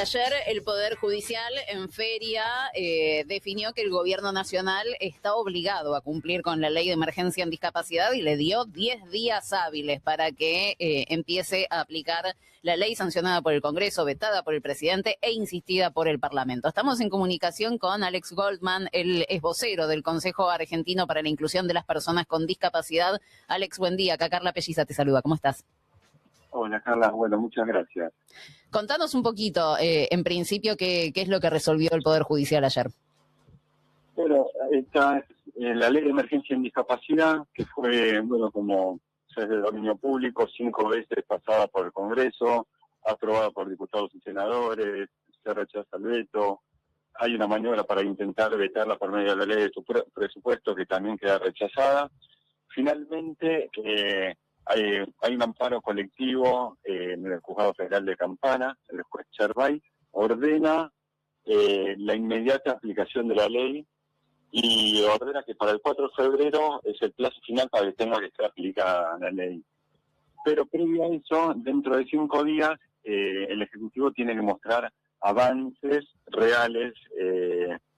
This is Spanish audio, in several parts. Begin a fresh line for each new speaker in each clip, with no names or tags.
Ayer el Poder Judicial en feria definió que el gobierno nacional está obligado a cumplir con la ley de emergencia en discapacidad y le dio 10 días hábiles para que empiece a aplicar la ley sancionada por el Congreso, vetada por el presidente e insistida por el Parlamento. Estamos en comunicación con Alex Goldman, él es vocero del Consejo Argentino para la Inclusión de las Personas con Discapacidad. Alex, buen día. Acá Carla Pelliza te saluda. ¿Cómo estás?
Hola Carla, bueno, muchas gracias.
Contanos un poquito, en principio, qué es lo que resolvió el Poder Judicial ayer.
Bueno, esta es la ley de emergencia en discapacidad, que fue, bueno, como es de dominio público, 5 veces pasada por el Congreso, aprobada por diputados y senadores, se rechaza el veto, hay una maniobra para intentar vetarla por medio de la ley de presupuesto que también queda rechazada. Finalmente, hay un amparo colectivo en el Juzgado Federal de Campana, el juez Cherbay ordena la inmediata aplicación de la ley y ordena que para el 4 de febrero es el plazo final para que tenga que estar aplicada la ley. Pero previo a eso, dentro de 5 días, el Ejecutivo tiene que mostrar avances reales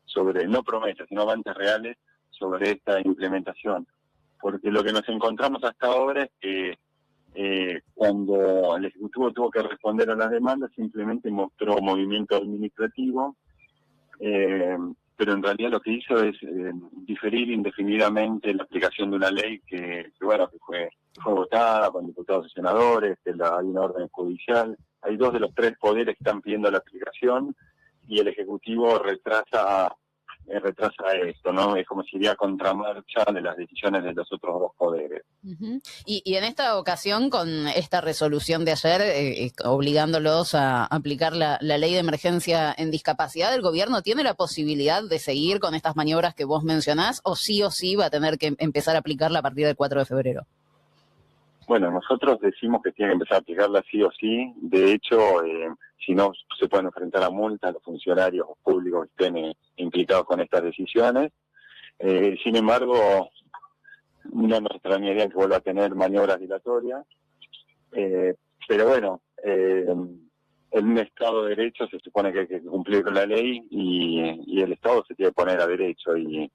sobre, no promesas, sino avances reales sobre esta implementación. Porque lo que nos encontramos hasta ahora es que cuando el Ejecutivo tuvo que responder a las demandas, simplemente mostró movimiento administrativo, pero en realidad lo que hizo es diferir indefinidamente la aplicación de una ley que fue votada con diputados y senadores, hay una orden judicial, hay 2 de los 3 poderes que están pidiendo la aplicación y el Ejecutivo retrasa esto, ¿no? Es como si iría a contramarcha de las decisiones de los otros 2 poderes.
Uh-huh. Y en esta ocasión, con esta resolución de ayer, obligándolos a aplicar la ley de emergencia en discapacidad, ¿el gobierno tiene la posibilidad de seguir con estas maniobras que vos mencionás o sí va a tener que empezar a aplicarla a partir del 4 de febrero?
Bueno, nosotros decimos que tiene que empezar a aplicarla sí o sí. De hecho, si no, se pueden enfrentar a multas a los funcionarios públicos que estén implicados con estas decisiones. Sin embargo, no nos extrañaría que vuelva a tener maniobras dilatorias. Pero bueno, en un Estado de Derecho se supone que hay que cumplir con la ley y el Estado se tiene que poner a derecho. Y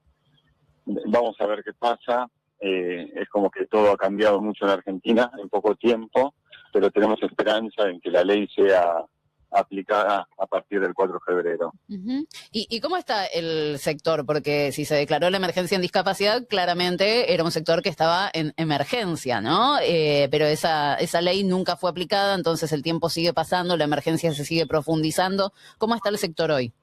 vamos a ver qué pasa. Es como que todo ha cambiado mucho en Argentina en poco tiempo, pero tenemos esperanza en que la ley sea aplicada a partir del 4 de febrero.
Uh-huh. ¿Y cómo está el sector? Porque si se declaró la emergencia en discapacidad, claramente era un sector que estaba en emergencia, ¿no? Pero esa ley nunca fue aplicada, entonces el tiempo sigue pasando, la emergencia se sigue profundizando. ¿Cómo está el sector hoy?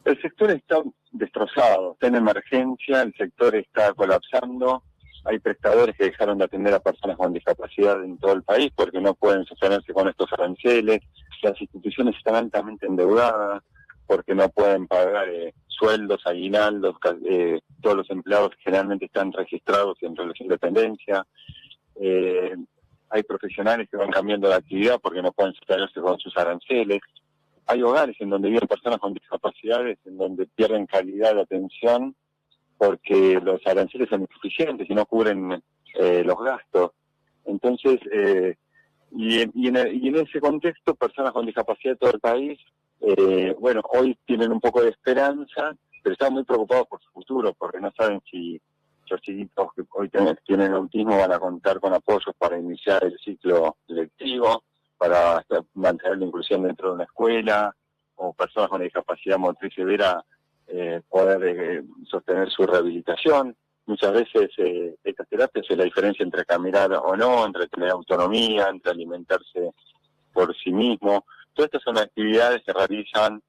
El sector está destrozado, está en emergencia, el sector está colapsando. Hay prestadores que dejaron de atender a personas con discapacidad en todo el país porque no pueden sostenerse con estos aranceles. Las instituciones están altamente endeudadas porque no pueden pagar sueldos, aguinaldos, todos los empleados que generalmente están registrados en relación de dependencia. Hay profesionales que van cambiando de actividad porque no pueden sostenerse con sus aranceles. Hay hogares en donde viven personas con discapacidades, en donde pierden calidad de atención porque los aranceles son insuficientes y no cubren los gastos. Entonces, y en ese contexto, personas con discapacidad de todo el país, hoy tienen un poco de esperanza, pero están muy preocupados por su futuro, porque no saben si los chiquitos que hoy tienen autismo van a contar con apoyos para iniciar el ciclo lectivo, para mantener la inclusión dentro de una escuela, o personas con discapacidad motriz severa poder sostener su rehabilitación. Muchas veces estas terapias es la diferencia entre caminar o no, entre tener autonomía, entre alimentarse por sí mismo. Todas estas son actividades que realizan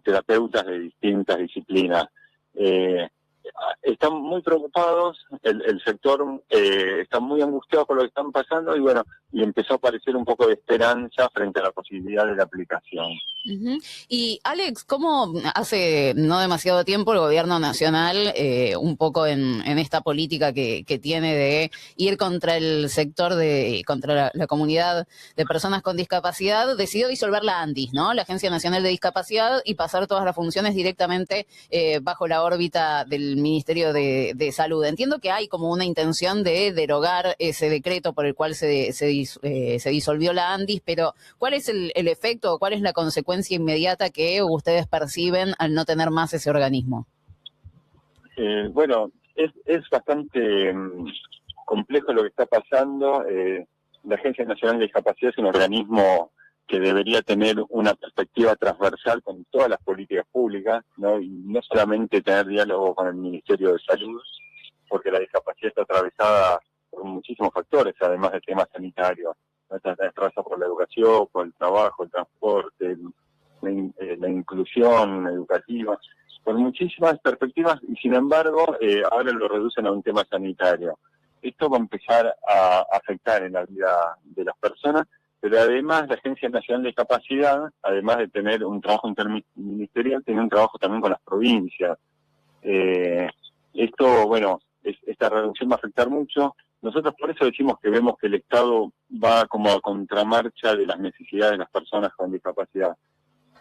terapeutas de distintas disciplinas. Están muy preocupados, el sector está muy angustiado por lo que están pasando y empezó a aparecer un poco de esperanza frente a la posibilidad de la aplicación.
Ujú. Y Alex, ¿cómo hace no demasiado tiempo el gobierno nacional, un poco en esta política que tiene de ir contra el sector contra la comunidad de personas con discapacidad, decidió disolver la ANDIS, ¿no? La Agencia Nacional de Discapacidad, y pasar todas las funciones directamente bajo la órbita del Ministerio de Salud? Entiendo que hay como una intención de derogar ese decreto por el cual se disolvió la ANDIS, pero ¿cuál es el efecto o cuál es la consecuencia inmediata que ustedes perciben al no tener más ese organismo?
Bueno, es bastante complejo lo que está pasando. La Agencia Nacional de Discapacidad es un organismo que debería tener una perspectiva transversal con todas las políticas públicas, ¿no? Y no solamente tener diálogo con el Ministerio de Salud, porque la discapacidad está atravesada por muchísimos factores, además del tema sanitario. Está atravesada por la educación, por el trabajo, el transporte, la inclusión educativa, por muchísimas perspectivas, y sin embargo ahora lo reducen a un tema sanitario. Esto va a empezar a afectar en la vida de las personas, pero además la Agencia Nacional de Discapacidad, además de tener un trabajo interministerial, tiene un trabajo también con las provincias. Esto, bueno, esta reducción va a afectar mucho. Nosotros por eso decimos que vemos que el Estado va como a contramarcha de las necesidades de las personas con discapacidad.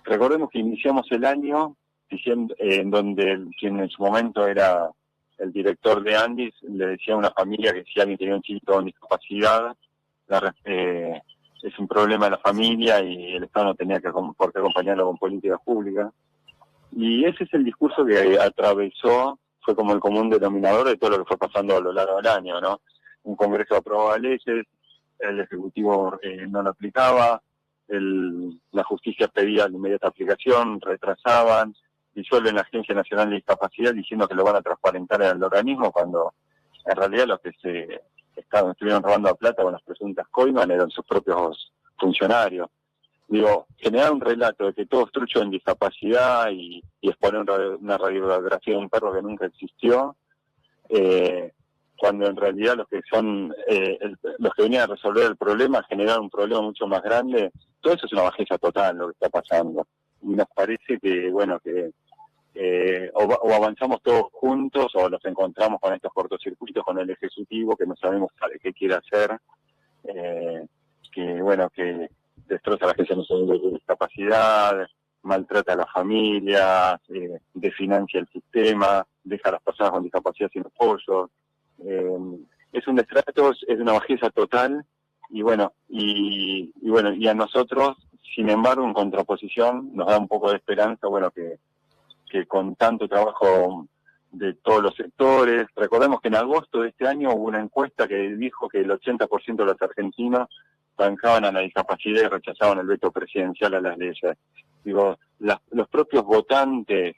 Recordemos que iniciamos el año diciendo, en donde quien en su momento era el director de Andis le decía a una familia que si alguien tenía un chico con discapacidad, es un problema de la familia y el Estado no tenía por qué acompañarlo con políticas públicas. Y ese es el discurso que atravesó, fue como el común denominador de todo lo que fue pasando a lo largo del año, ¿no? Un Congreso aprobaba leyes, el Ejecutivo no lo aplicaba, la justicia pedía la inmediata aplicación, retrasaban, disuelven la Agencia Nacional de Discapacidad diciendo que lo van a transparentar en el organismo, cuando en realidad los que estuvieron robando la plata con las presuntas coimas eran sus propios funcionarios. Digo, generar un relato de que todo es trucho en discapacidad y exponer una radiografía de un perro que nunca existió, cuando en realidad los que venían a resolver el problema generaron un problema mucho más grande. Todo eso es una bajeza total lo que está pasando, y nos parece que, bueno, que o avanzamos todos juntos o nos encontramos con estos cortocircuitos con el Ejecutivo que no sabemos qué quiere hacer, que bueno, que destroza la Agencia Nacional de Discapacidad, maltrata a las familias, desfinancia el sistema, deja a las personas con discapacidad sin apoyo. Es un destrato, es una bajeza total, y bueno, y a nosotros, sin embargo, en contraposición, nos da un poco de esperanza, bueno, que con tanto trabajo de todos los sectores. Recordemos que en agosto de este año hubo una encuesta que dijo que el 80% de los argentinos bancaban a la discapacidad y rechazaban el veto presidencial a las leyes. Digo, los propios votantes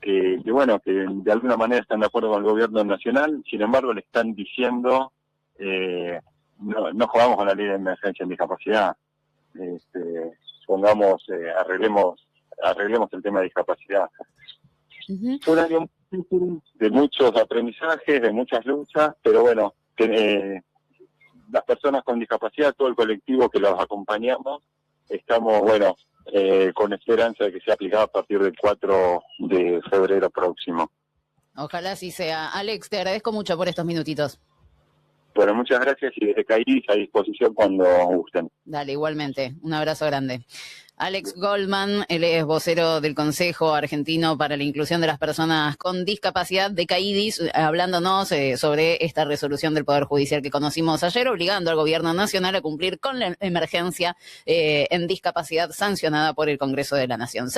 que de alguna manera están de acuerdo con el gobierno nacional, sin embargo le están diciendo no jugamos con la ley de emergencia en discapacidad, arreglemos el tema de discapacidad.
Uh-huh.
Fue un año de muchos aprendizajes, de muchas luchas, pero bueno, las personas con discapacidad, todo el colectivo que los acompañamos, estamos, bueno, con esperanza de que sea aplicado a partir del 4 de febrero próximo.
Ojalá así sea. Alex, te agradezco mucho por estos minutitos.
Bueno, muchas gracias, y desde CAIDIS a disposición cuando gusten.
Dale, igualmente. Un abrazo grande. Alex Goldman, él es vocero del Consejo Argentino para la Inclusión de las Personas con Discapacidad, de CAIDIS, hablándonos sobre esta resolución del Poder Judicial que conocimos ayer, obligando al Gobierno Nacional a cumplir con la emergencia en discapacidad sancionada por el Congreso de la Nación.